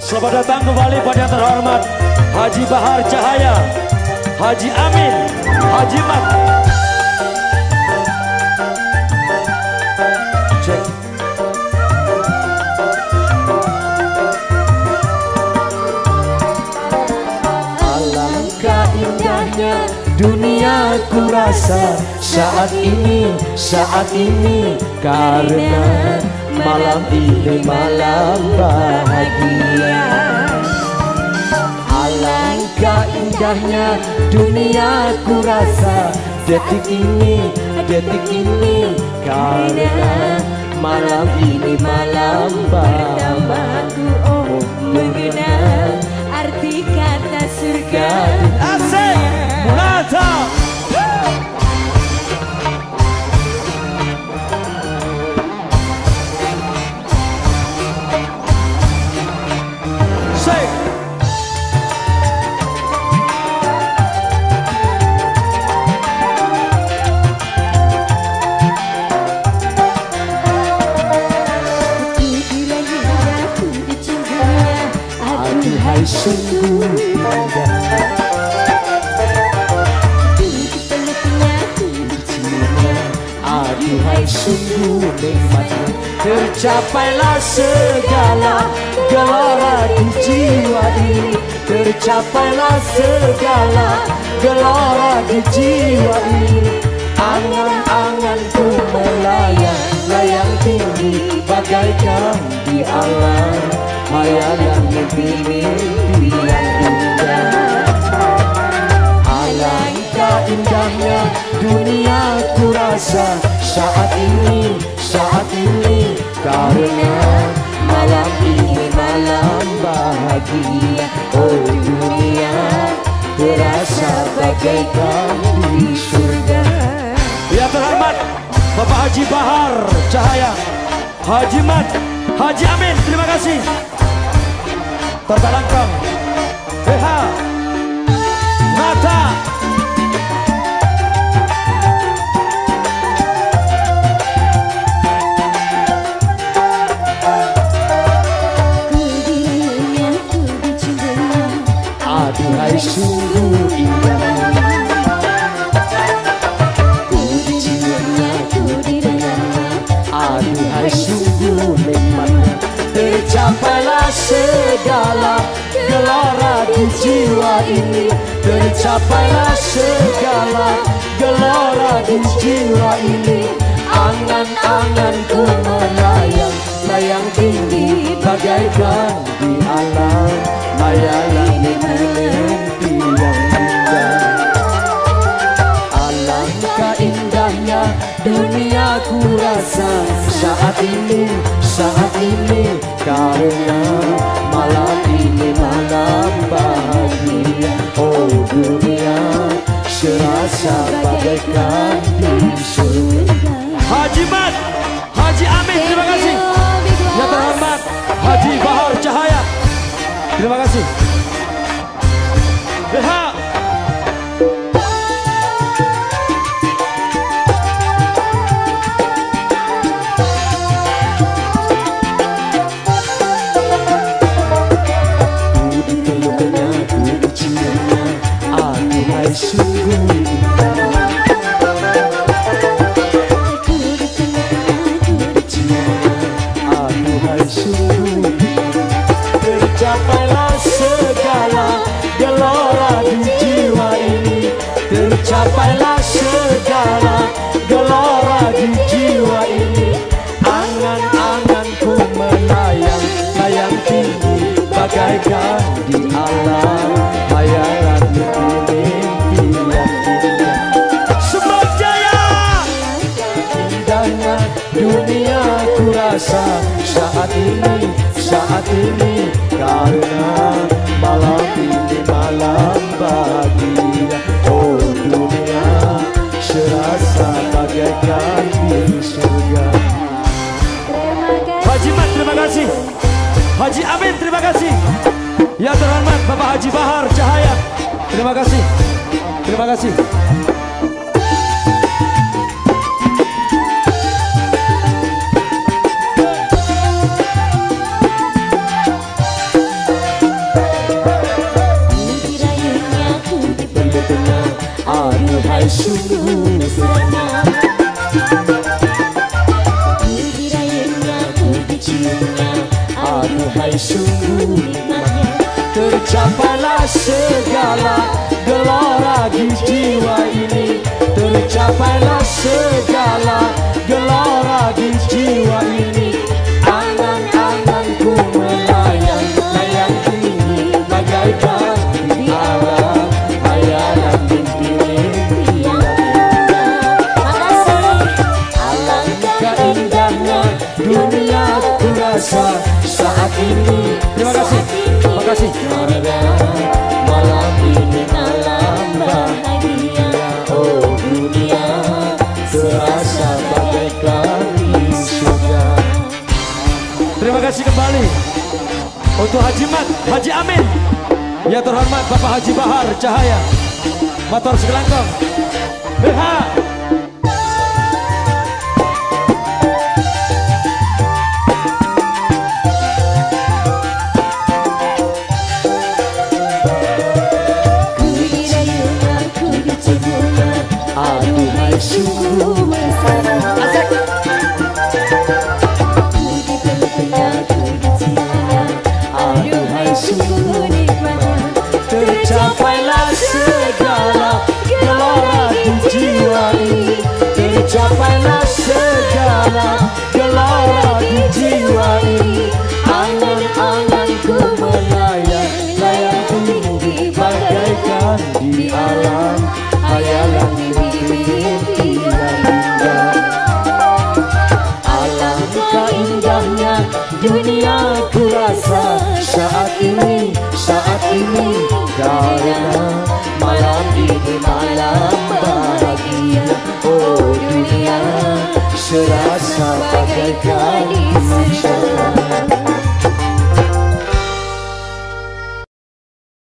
Selamat datang kembali pada yang terhormat Haji Bahar Cahaya, Haji Amin, Haji Mat. Cek. Alangkah indahnya dunia ku rasa saat ini karena malam ini malam bahagia. Alangkah indahnya dunia ku rasa detik ini karena malam ini malam Pertamaku oh mengenal arti kata surga. Asik, Munata. Sungguh indah aduhai sungguh nikmat. Tercapailah segala gelora di jiwa ini. Tercapailah segala gelora di jiwa ini. Angan-anganku melayang tinggi bagaikan di alam. Hayalan mimpi-mimpi yang indah. Alangkah indahnya dunia ku rasa saat ini karena malam ini malam bahagia. Oh dunia terasa bagaikan di surga. Yang terhormat Bapak Haji Bahar Cahaya, Haji Mat, Haji Amin, terima kasih. Tata Langkang, BH, Mata. Aduhai sungguh indah. Aduhai sungguh nikmatnya. Tercapailah segala gelora di jiwa ini. Tercapailah segala gelora di jiwa ini. Angan-anganku melayang tinggi bagaikan di alam. Hayalan mimpi yang indah. Alangkah indahnya dunia ku rasa saat ini karena malam ini malam bahagia. Oh dunia serasa bagaikan di surga. Haji Mat, Haji Amin, terima kasih. Yang terhormat Haji Bahar Cahaya, terima kasih. BH. Sungguh indah. Aduhai sungguh indah. Tercapailah segala gelora di jiwa ini. Tercapailah segala gelora di jiwa ini. Angan-anganku melayang tinggi bagaikan di alam. Hayalan mimpi dunia ku rasa saat ini karena malam ini malam bahagia. Oh dunia serasa bagaikan di surga. Haji Mat, terima kasih. Haji Amin, terima kasih. Yang terhormat Bapak Haji Bahar Cahaya, terima kasih. Terima kasih. segala gelora di jiwa ini. Tercapailah segala gelora di jiwa ini. Angan-anganku melayang-layang tinggi bagaikan di alam hayalan mimpi-mimpi yang indah. Alangkah indahnya dunia ku rasa saat ini. Terima kasih. Terima kasih. Malam ini malam bahagia. Oh dunia terasa bagaikan di surga. Terima kasih kembali untuk Haji Mat, Haji Amin. Ya terhormat Bapak Haji Bahar Cahaya, Motor Sekelangkong BH. Aduhai sungguh mesra. Asik. Ku dipeluk, ku dicium. Aduhai sungguh nikmat. Tercapailah segala gelora di jiwa ini. Tercapailah segala gelora di jiwa ini. Angan-anganku melayang-layang tinggi bagaikan di alam hayalan mimpi-mimpi yang indah. Alangkah indahnya dunia ku rasa saat ini karena malam ini malam bahagia. Oh dunia serasa bagaikan di surga.